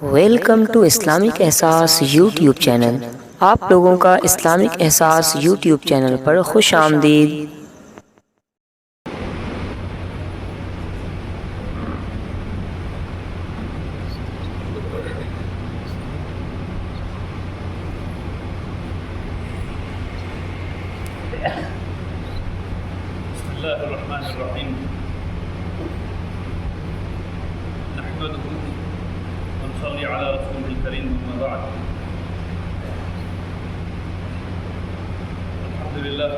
Welcome to Islamic احساس YouTube channel. آپ لوگوں کا اسلامک احساس یوٹیوب چینل پر خوش آمدید۔ بسم اللہ الرحمن الرحیم نحمده ونصلي على رسوله الكريم اما بعد الحمد للہ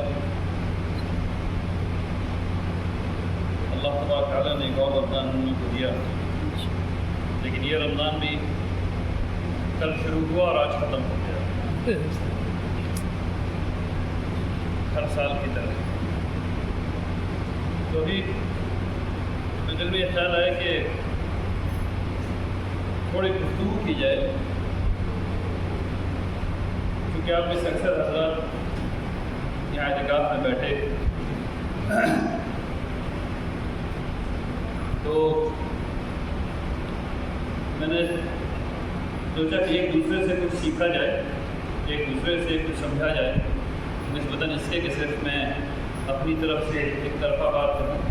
اللہ تبارک تعالیٰ نے ایک اور رمضان ہم لوگ کو دیا، لیکن یہ رمضان بھی کل شروع ہوا اور آج ختم ہو گیا، ہر سال کی طرح۔ تو ابھی میرے دل میں یہ خیال آیا کہ تھوڑی گفتگو کی جائے، کیونکہ آپ میں سے اکثر حضرات یہاں اعتکاف میں بیٹھے تو میں نے سوچا کہ ایک دوسرے سے کچھ سیکھا جائے، ایک دوسرے سے کچھ سمجھا جائے، نسبتاً اس کے کہ صرف میں اپنی طرف سے ایک طرفہ بات کروں۔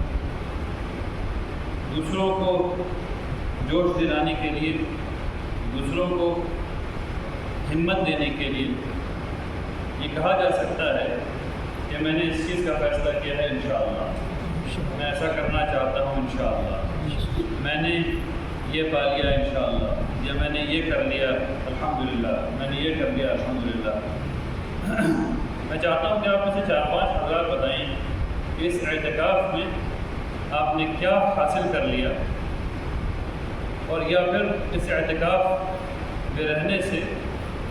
دوسروں کو جوش دلانے کے لیے، دوسروں کو ہمت دینے کے لیے یہ کہا جا سکتا ہے کہ میں نے اس چیز کا فیصلہ کیا ہے انشاءاللہ، میں ایسا کرنا چاہتا ہوں انشاءاللہ، میں نے یہ پا لیا انشاءاللہ، یا میں نے یہ کر لیا الحمدللہ، میں نے یہ کر لیا الحمدللہ۔ میں چاہتا ہوں کہ آپ میں سے 4-5 حضرات بتائیں کہ اس اعتکاف میں آپ نے کیا حاصل کر لیا، اور یا پھر اس اعتکاف میں رہنے سے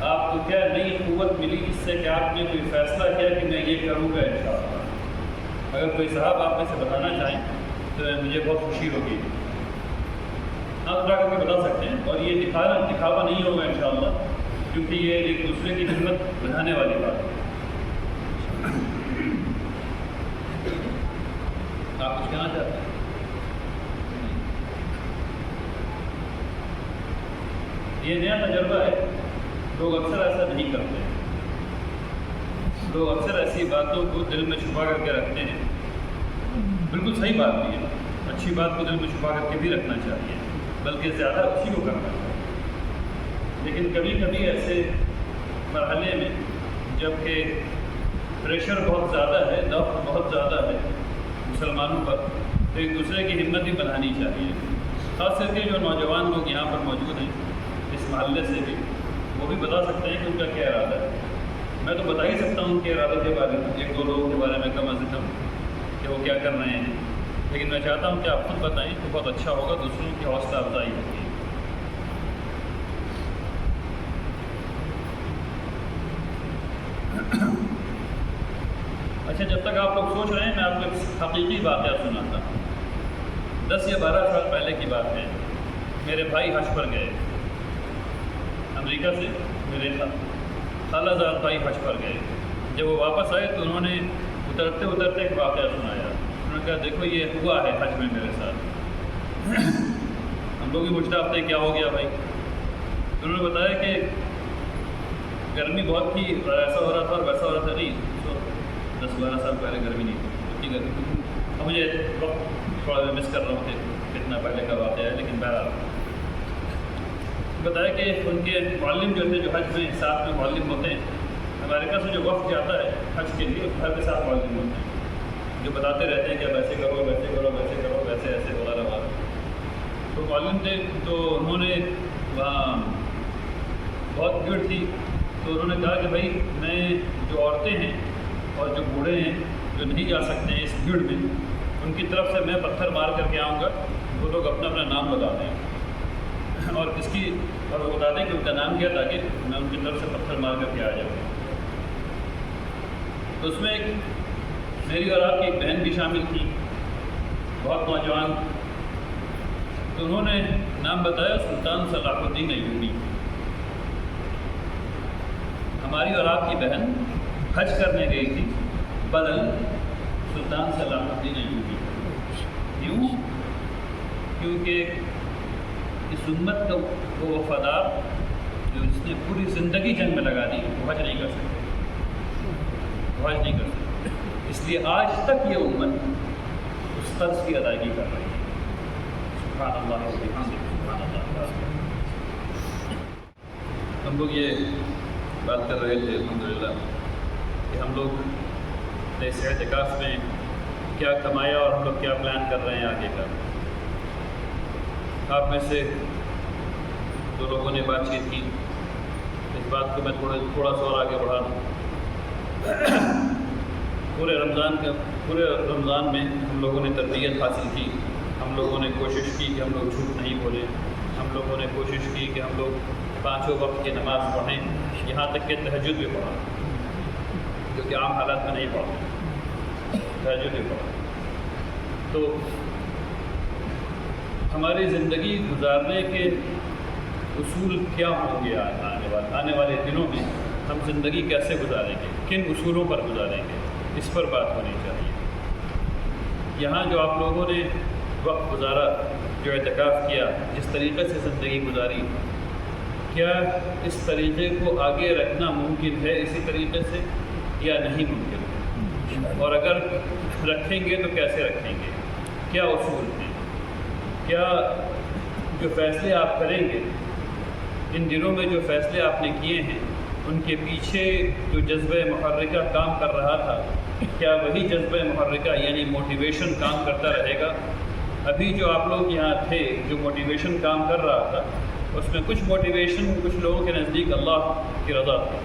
آپ کو کیا نئی قوت ملی جس سے کہ آپ نے کوئی فیصلہ کیا کہ میں یہ کروں گا انشاءاللہ۔ اگر کوئی صاحب آپ میں سے بتانا چاہیں تو مجھے بہت خوشی ہوگی، آپ ذرا کر کے بتا سکتے ہیں، اور یہ دکھاوا نہیں ہوگا انشاءاللہ، کیونکہ یہ ایک دوسرے کی ہمت بڑھانے والی بات ہے۔ آپ کچھ کہنا چاہتے ہیں؟ یہ نیا تجربہ ہے، لوگ اکثر ایسا نہیں کرتے، لوگ اکثر ایسی باتوں کو دل میں چھپا کر کے رکھتے ہیں۔ بالکل صحیح بات بھی ہے، اچھی بات کو دل میں چھپا کر کے بھی رکھنا چاہیے، بلکہ زیادہ اچھی کو کرنا چاہیے۔ لیکن کبھی کبھی ایسے مرحلے میں جب کہ پریشر بہت زیادہ ہے، دفع بہت زیادہ ہے مسلمانوں پر، تو ایک دوسرے کی ہمت بھی بڑھانی چاہیے۔ خاص کر کے جو نوجوان لوگ یہاں پر موجود ہیں اس محلے سے بھی، وہ بھی بتا سکتے ہیں کہ ان کا کیا ارادہ ہے۔ میں تو بتا ہی سکتا ہوں کہ ارادے کے بارے میں، 1-2 لوگوں کے بارے میں کم از کم، کہ وہ کیا کر رہے ہیں، لیکن میں چاہتا ہوں کہ آپ خود بتائیں تو بہت اچھا ہوگا، دوسروں کی حوصلہ افزائی ہوگی۔ اچھا، جب تک آپ لوگ سوچ رہے ہیں میں آپ کو ایک حقیقی واقعہ سناتا ہوں۔ 10 یا 12 سال پہلے کی بات ہے، میرے بھائی حج پر گئے امریکہ سے، میرے خالہ زاد بھائی حج پر گئے۔ جب وہ واپس آئے تو انہوں نے اترتے اترتے ایک واقعہ سنایا۔ انہوں نے کہا دیکھو یہ ہوا ہے حج میں میرے ساتھ۔ ہم لوگ بھی پوچھتے آپ نے کیا ہو گیا بھائی؟ انہوں نے بتایا کہ گرمی بہت تھی، اور ایسا ہو رہا تھا اور ویسا ہو رہا تھا۔ نہیں، 10-12 سال پہلے گرمی نہیں تھی، اتنی گرمی تھی۔ اب مجھے وقت تھوڑا میں مس کر رہا ہوں کہ کتنا پہلے کا واقعہ ہے، لیکن بہرحال بتایا کہ ان کے معلم جو تھے، جو حج میں ساتھ میں معلم ہوتے ہیں، امریکہ سے جو وقت جاتا ہے حج کے لیے، اس گھر کے ساتھ معلم ہوتے ہیں جو بتاتے رہتے ہیں کہ اب ایسے کرو، ویسے کرو، ویسے کرو، ویسے ایسے وغیرہ وغیرہ۔ تو معلم تھے، تو انہوں نے وہاں بہت بھیڑ تھی، تو انہوں نے کہا کہ بھائی میں جو عورتیں ہیں اور جو بوڑھے ہیں جو نہیں جا سکتے ہیں اس بھیڑ میں، ان کی طرف سے میں پتھر مار کر کے آؤں گا، وہ لوگ اپنا اپنا نام بتا دیں، اور وہ بتا دیں کہ ان کا نام کیا، تاکہ میں ان کی طرف سے پتھر مار کر کے آ جاؤں۔ تو اس میں ایک میری اور آپ کی ایک بہن بھی شامل تھی، بہت نوجوان۔ تو انہوں نے نام بتایا سلطان صلاح الدین ایوبی۔ ہماری اور آپ کی بہن حج کرنے گئی تھی بدل سلطان صلاح الدین ایوبی۔ کیوں؟ کیونکہ اس امت کا وہ وفادار جو اس نے پوری زندگی جنگ میں لگا دی وہ حج نہیں کر سکتے، وہ حج نہیں کر سکتے۔ اس لیے آج تک یہ امت اس قرض کی ادائیگی کر رہی ہے۔ سبحان اللہ سبحان اللہ۔ ہم لوگ یہ بات کر رہے تھے الحمدللہ کہ ہم لوگ اس اعتکاف میں کیا کمایا اور ہم لوگ کیا پلان کر رہے ہیں آگے کا۔ آپ میں سے دو لوگوں نے بات چیت کی، اس بات کو میں تھوڑا سا اور آگے بڑھا دوں۔ پورے رمضان میں ہم لوگوں نے تربیت حاصل کی، ہم لوگوں نے کوشش کی کہ ہم لوگ جھوٹ نہیں بولیں، ہم لوگوں نے کوشش کی کہ ہم لوگ 5 وقت کی نماز پڑھیں، یہاں تک کہ تہجد بھی پڑھا، جو کہ عام حالات میں نہیں پڑھتے، تہجد بھی پڑھا۔ تو ہماری زندگی گزارنے کے اصول کیا ہوں گے آنے والے دنوں میں ہم زندگی کیسے گزاریں گے، کن اصولوں پر گزاریں گے، اس پر بات ہونی چاہیے۔ یہاں جو آپ لوگوں نے وقت گزارا، جو اعتکاف کیا، جس طریقے سے زندگی گزاری، کیا اس طریقے کو آگے رکھنا ممکن ہے اسی طریقے سے یا نہیں ممکن؟ اور اگر رکھیں گے تو کیسے رکھیں گے، کیا اصول ہیں، کیا جو فیصلے آپ کریں گے ان دنوں میں، جو فیصلے آپ نے کیے ہیں ان کے پیچھے جو جذبہ محرکہ کام کر رہا تھا، کیا وہی جذبہ محرکہ یعنی موٹیویشن کام کرتا رہے گا؟ ابھی جو آپ لوگ یہاں تھے، جو موٹیویشن کام کر رہا تھا، اس میں کچھ موٹیویشن کچھ لوگوں کے نزدیک اللہ کی رضا تھی،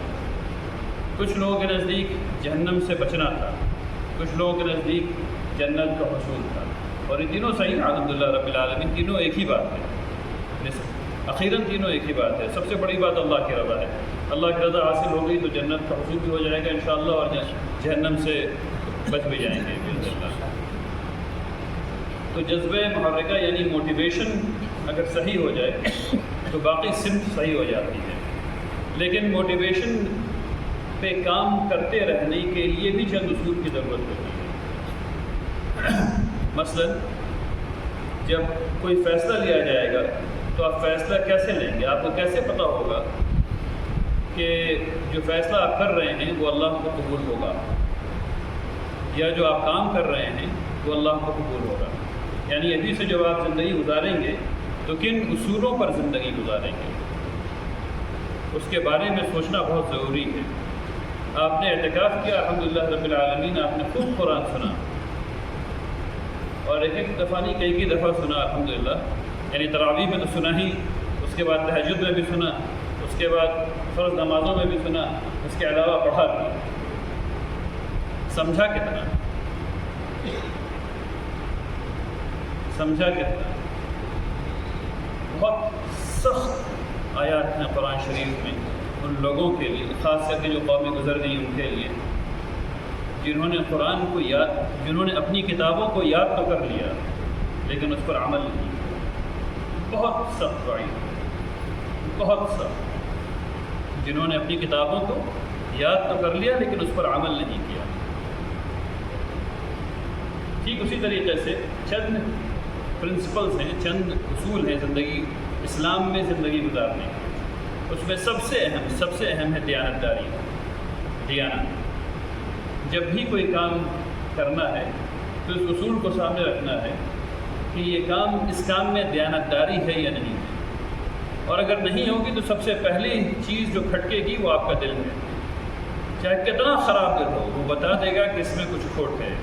کچھ لوگوں کے نزدیک جہنم سے بچنا تھا، کچھ لوگوں کے نزدیک جنت کا حصول تھا، اور یہ تینوں صحیح الحمدللہ رب العالمین، تینوں ایک ہی بات ہے، اخیراً تینوں ایک ہی بات ہے۔ سب سے بڑی بات اللہ کی رضا ہے، اللہ کی رضا حاصل ہو گئی تو جنت کا حصول بھی ہو جائے گا انشاءاللہ، اور جہنم سے بچ بھی جائیں گے باذن اللہ۔ تو جذبہ محرکہ یعنی موٹیویشن اگر صحیح ہو جائے تو باقی سمت صحیح ہو جاتی ہے، لیکن موٹیویشن پہ کام کرتے رہنے کے لیے بھی چند اصول کی ضرورت ہوتی ہے۔ مثلا جب کوئی فیصلہ لیا جائے گا تو آپ فیصلہ کیسے لیں گے؟ آپ کو کیسے پتہ ہوگا کہ جو فیصلہ آپ کر رہے ہیں وہ اللہ کو قبول ہوگا، یا جو آپ کام کر رہے ہیں وہ اللہ کو قبول ہوگا؟ یعنی ابھی سے جب آپ زندگی گزاریں گے تو کن اصولوں پر زندگی گزاریں گے، اس کے بارے میں سوچنا بہت ضروری ہے۔ آپ نے اعتکاف کیا الحمدللہ رب العالمین، آپ نے خوب قرآن سنا، اور ایک دفعہ نہیں کئی دفعہ سنا الحمدللہ، یعنی تراویح میں تو سنا ہی، اس کے بعد تہجد میں بھی سنا، اس کے بعد فرض نمازوں میں بھی سنا، اس کے علاوہ پڑھا بھی۔ سمجھا کتنا؟ سمجھا کتنا؟ بہت سخت آیات ہیں قرآن شریف میں ان لوگوں کے لیے، خاص کر کے جو قومیں گزر گئی ان کے لیے، جنہوں نے قرآن کو جنہوں نے اپنی کتابوں کو یاد تو کر لیا لیکن اس پر عمل نہیں کیا۔ بہت سخت وعید، بہت سخت، جنہوں نے اپنی کتابوں کو یاد تو کر لیا لیکن اس پر عمل نہیں کیا۔ ٹھیک اسی طریقے سے چند پرنسپلز ہیں، چند اصول ہیں زندگی اسلام میں زندگی گزارنے کے، اس میں سب سے اہم ہے دیانت داری۔ دیانت، جب بھی کوئی کام کرنا ہے تو اس اصول کو سامنے رکھنا ہے کہ یہ کام، اس کام میں دیانت داری ہے یا نہیں ہے، اور اگر نہیں ہوگی تو سب سے پہلی چیز جو کھٹکے گی وہ آپ کا دل ہے۔ چاہے کتنا خراب دل ہو، وہ بتا دے گا کہ اس میں کچھ کھوٹ ہے،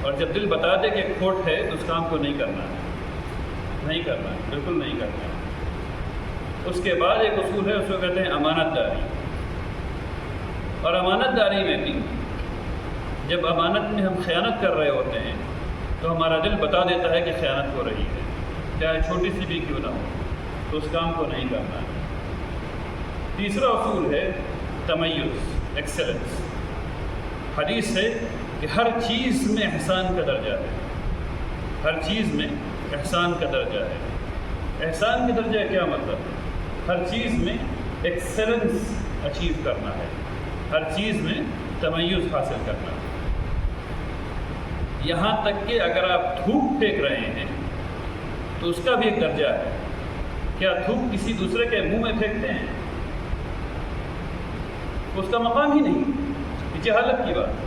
اور جب دل بتا دے کہ کھوٹ ہے تو اس کام کو نہیں کرنا ہے، نہیں کرنا ہے، بالکل نہیں کرنا ہے۔ اس کے بعد ایک اصول ہے، اس کو کہتے ہیں امانت داری، اور امانت داری میں بھی جب امانت میں ہم خیانت کر رہے ہوتے ہیں تو ہمارا دل بتا دیتا ہے کہ خیانت ہو رہی ہے، چاہے چھوٹی سی بھی کیوں نہ ہو، تو اس کام کو نہیں کرنا ہے۔ تیسرا اصول ہے تمیز، ایکسلنس۔ حدیث ہے کہ ہر چیز میں احسان کا درجہ ہے، ہر چیز میں احسان کا درجہ ہے۔ احسان کا درجہ کیا مطلب ہے؟ ہر چیز میں ایکسلنس اچیو کرنا ہے، ہر چیز میں تمیز حاصل کرنا ہے۔ یہاں تک کہ اگر آپ تھوک پھینک رہے ہیں تو اس کا بھی ایک درجہ ہے، کیا تھوک کسی دوسرے کے منہ میں پھینکتے ہیں؟ اس کا مقام ہی نہیں، یہ جہالت کی بات ہے۔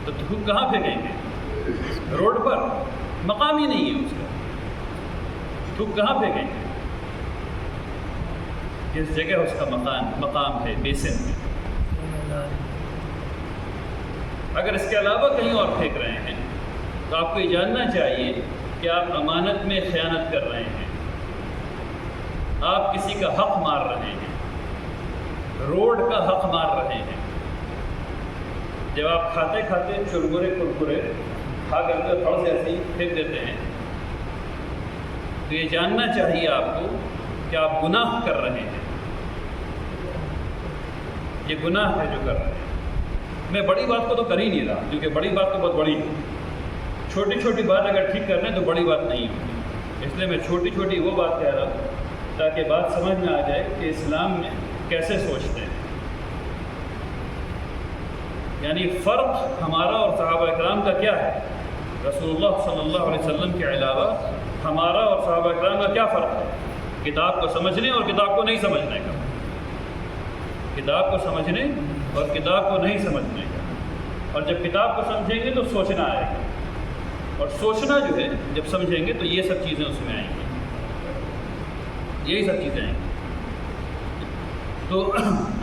تو تھوک کہاں پھینکیں گے؟ روڈ پر؟ مقام ہی نہیں ہے اس کا، تھوک کہاں پھینکیں گے؟ کس جگہ اس کا مقام ہے؟ بیسن میں۔ اگر اس کے علاوہ کہیں اور پھینک رہے ہیں تو آپ کو یہ جاننا چاہیے کہ آپ امانت میں خیانت کر رہے ہیں، آپ کسی کا حق مار رہے ہیں، روڈ کا حق مار رہے ہیں۔ جب آپ کھاتے کھاتے چرمرے کرکرے کھا کر کے تھوڑا سے ایسے ہی پھینک دیتے ہیں تو یہ جاننا چاہیے آپ کو کہ آپ گناہ کر رہے ہیں، یہ گناہ ہے جو کر رہے ہیں۔ میں بڑی بات کو تو کر ہی نہیں رہا، کیونکہ بڑی بات تو بہت بڑی ہے، چھوٹی چھوٹی بات اگر ٹھیک کر لیں تو بڑی بات نہیں ہوتی، اس لیے میں چھوٹی چھوٹی وہ بات کہہ رہا ہوں تاکہ بات سمجھ میں آ جائے کہ اسلام میں کیسے سوچتے ہیں۔ یعنی فرق ہمارا اور صحابہ اکرام کا کیا ہے؟ رسول اللہ صلی اللہ علیہ وسلم کے علاوہ ہمارا اور صحابہ اکرام کا کیا فرق ہے؟ کتاب کو سمجھنے اور کتاب کو نہیں سمجھنے کا، کتاب کو سمجھنے اور کتاب کو نہیں سمجھنے کا۔ اور جب کتاب کو سمجھیں گے تو سوچنا آئے گا، اور سوچنا جو ہے جب سمجھیں گے تو یہ سب چیزیں اس میں آئیں گی، یہی سب چیزیں آئیں گی۔ تو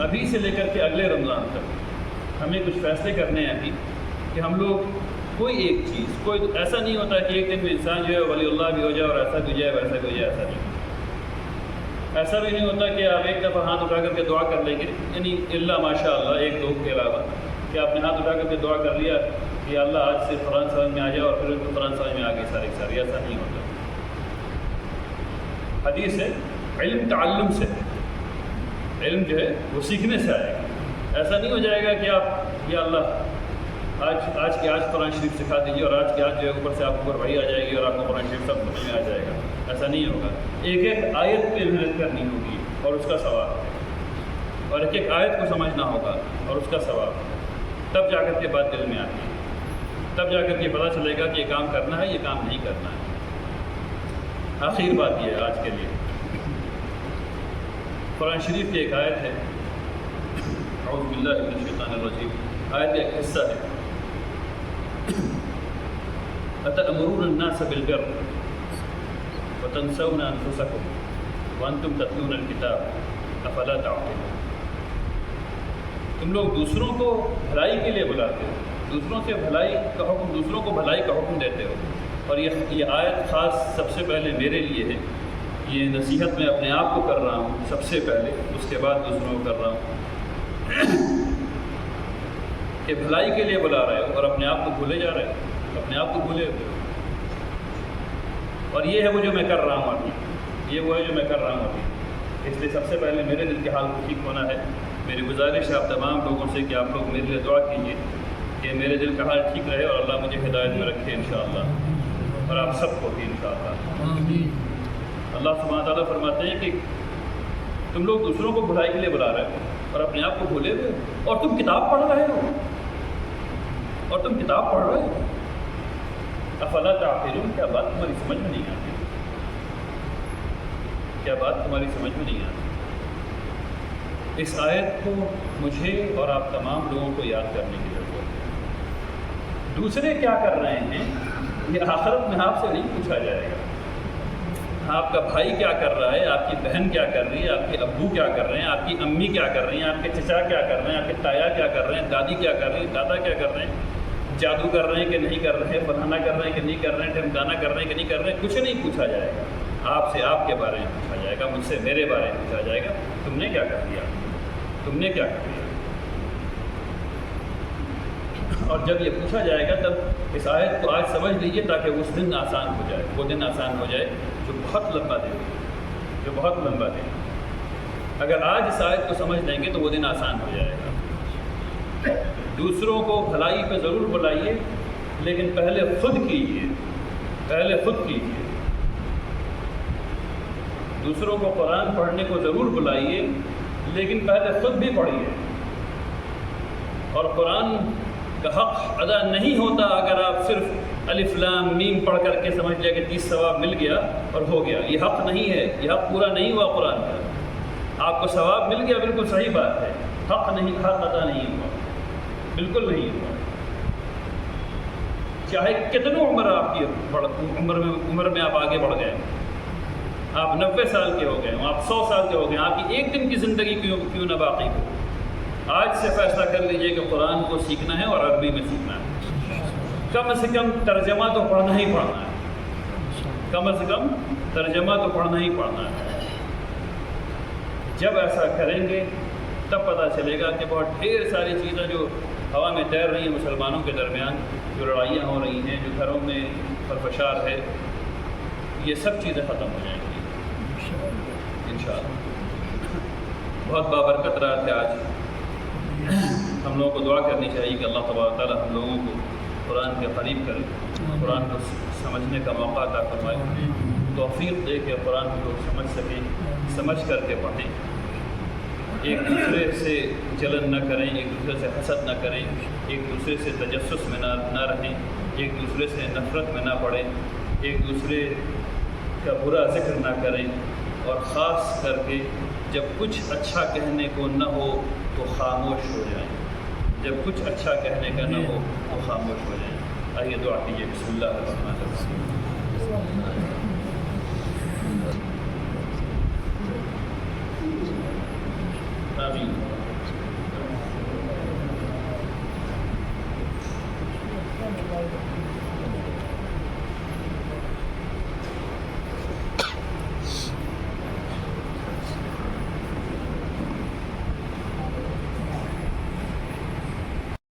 ابھی سے لے کر کے اگلے رمضان تک ہمیں کچھ فیصلے کرنے ہیں ابھی کہ ہم لوگ کوئی ایک چیز، کوئی ایسا نہیں ہوتا کہ ایک دن میں انسان جو ہے ولی اللہ بھی ہو جائے اور ایسا بھی ہو جائے ویسا بھی ہو جائے، ایسا نہیں، ایسا بھی نہیں ہوتا کہ آپ ایک دفعہ ہاتھ اٹھا کر کے دعا کر لیں گے، یعنی اللہ ماشاء اللہ ایک دو کے علاوہ کہ آپ نے ہاتھ اٹھا کر کے دعا کر لیا کہ اللہ آج سے قرآن سمجھ میں آ جائے اور پھر ان کو قرآن سمجھ میں آ گئی ساری ساری، ایسا نہیں ہوتا۔ حدیث ہے علم تعلم سے، علم جو ہے وہ سیکھنے سے آئے گا، ایسا نہیں ہو جائے گا کہ آپ یا اللہ آج قرآن شریف سکھا دیجیے اور آج جو ہے اوپر سے آپ اوپر وحی آ جائے گی اور آپ کو قرآن شریف سب سمجھ میں آ جائے گا، ایسا نہیں ہوگا۔ ایک ایک آیت پہ محنت کرنی ہوگی اور اس کا ثواب ہے، اور ایک ایک آیت کو سمجھنا ہوگا اور اس کا ثواب ہے، تب جا کر کے بات دل میں آتی ہے، تب جا کر کے پتہ چلے گا کہ یہ کام کرنا ہے، یہ کام نہیں کرنا ہے۔ آخر بات یہ ہے آج کے لیے، قرآن شریف کی ایک آیت ہے، اعوذ باللہ من الشیطان الرجیم، آیت کا ایک حصہ ہے، أَتَأْمُرُونَ النَّاسَ بِالْبِرِّ وَتَنْسَوْنَ أَنفُسَكُمْ وَأَنْتُمْ تَتْلُونَ الْكِتَابَ أَفَلَا تَعْقِلُونَ۔ تم لوگ دوسروں کو بھلائی کے لیے بلاتے ہو، دوسروں سے بھلائی کا حکم، دوسروں کو بھلائی کا حکم دیتے ہو، اور یہ آیت خاص سب سے پہلے میرے لیے ہے، یہ نصیحت میں اپنے آپ کو کر رہا ہوں سب سے پہلے، اس کے بعد دوسروں کو کر رہا ہوں کہ بھلائی کے لیے بلا رہے ہو اور اپنے آپ کو بھولے جا رہے ہو، اپنے آپ کو بھولے ہوئے ہو، اور یہ ہے وہ جو میں کر رہا ہوں ابھی، یہ وہ ہے جو میں کر رہا ہوں ابھی۔ اس لیے سب سے پہلے میرے دل کے حال کو ٹھیک ہونا ہے۔ میری گزارش ہے آپ تمام لوگوں سے کہ آپ لوگ میرے لیے دعا کیجیے کہ میرے دل کا حال ٹھیک رہے اور اللہ مجھے ہدایت میں رکھے انشاءاللہ، اور آپ سب کو بھی انشاءاللہ۔ اللہ سبحانہ تعالیٰ فرماتے ہیں کہ تم لوگ دوسروں کو بھلائی کے لیے بلا رہے ہو اور اپنے آپ کو بھولے ہوئے، اور تم کتاب پڑھ رہے ہو، اور تم کتاب پڑھ رہے ہو، افلا تعقلون، کیا بات تمہاری سمجھ میں نہیں آتی؟ کیا بات تمہاری سمجھ میں نہیں آتی؟ اس آیت کو مجھے اور آپ تمام لوگوں کو یاد کرنے کی ضرورت ہے۔ دوسرے کیا کر رہے ہیں یہ آخرت میں آپ سے نہیں پوچھا جائے گا۔ آپ کا بھائی کیا کر رہا ہے، آپ کی بہن کیا کر رہی ہے، آپ کے ابو کیا کر رہے ہیں، آپ کی امی کیا کر رہی ہیں، آپ کے چچا کیا کر رہے ہیں، آپ کے تایا کیا کر رہے ہیں، دادی کیا کر رہی ہیں، دادا کیا کر رہے ہیں، جادو کر رہے ہیں کہ نہیں کر رہے ہیں، فلانا کر رہے ہیں کہ نہیں کر رہے ہیں، ڈھمکانا کر رہے ہیں کہ نہیں کر رہے ہیں، کچھ نہیں پوچھا جائے گا۔ آپ سے آپ کے بارے میں پوچھا جائے گا، مجھ سے میرے بارے میں پوچھا جائے گا، تم نے کیا کر دیا، تم نے کیا کر دیا۔ اور جب یہ پوچھا جائے گا تب اس آیت کو آج سمجھ لیجیے تاکہ اس دن آسان ہو جائے، وہ دن آسان ہو جائے جو بہت لمبا دن ہے، جو بہت لمبا دن ہے۔ اگر آج اس آیت کو سمجھ لیں گے تو وہ دن آسان ہو جائے گا۔ دوسروں کو بھلائی پہ ضرور بلائیے، لیکن پہلے خود کیجیے، پہلے خود کیجیے۔ دوسروں کو قرآن پڑھنے کو ضرور بلائیے، لیکن پہلے خود بھی پڑھیے۔ اور قرآن کا حق ادا نہیں ہوتا اگر آپ صرف الف لام میم پڑھ کر کے سمجھ لیا کہ 30 ثواب مل گیا اور ہو گیا. یہ حق نہیں ہے، یہ حق پورا نہیں ہوا قرآن کا. آپ کو ثواب مل گیا، بالکل صحیح بات ہے، حق نہیں، حق ادا نہیں ہوا، بالکل نہیں ہوا. چاہے کتنوں عمر آپ کی عمر میں آپ آگے بڑھ گئے، آپ 90 سال کے ہو گئے ہوں، آپ 100 سال کے ہو گئے، آپ کی ایک دن کی زندگی کیوں نہ باقی ہو، آج سے فیصلہ کر لیجئے کہ قرآن کو سیکھنا ہے اور عربی میں سیکھنا ہے. کم سے کم ترجمہ تو پڑھنا ہی پڑھنا ہے، کم سے کم ترجمہ تو پڑھنا ہی پڑھنا ہے. جب ایسا کریں گے تب پتہ چلے گا کہ بہت ڈھیر ساری چیزیں جو ہوا میں تیر رہی ہیں مسلمانوں کے درمیان، جو لڑائیاں ہو رہی ہیں، جو گھروں میں خرفشار ہے، یہ سب چیزیں ختم ہو جائیں گی انشاءاللہ. بہت بابرکت رات ہے آج. ہم لوگوں کو دعا کرنی چاہیے کہ اللہ تبارک تعالیٰ ہم لوگوں کو قرآن کے قریب کرے، قرآن کو سمجھنے کا موقع عطا فرمائے، توفیق دے کہ قرآن کو سمجھ سکیں، سمجھ کر کے پڑھیں، ایک دوسرے سے جلن نہ کریں، ایک دوسرے سے حسد نہ کریں، ایک دوسرے سے تجسس میں نہ رہیں، ایک دوسرے سے نفرت میں نہ پڑیں، ایک دوسرے کا برا ذکر نہ کریں، اور خاص کر کے جب کچھ اچھا کہنے کو نہ ہو تو خاموش ہو جائیں، جب کچھ اچھا کہنے کا نہ ہو تو خاموش ہو جائیں. آئیے دعا کیجیے. بسم اللہ الرحمن الرحیم.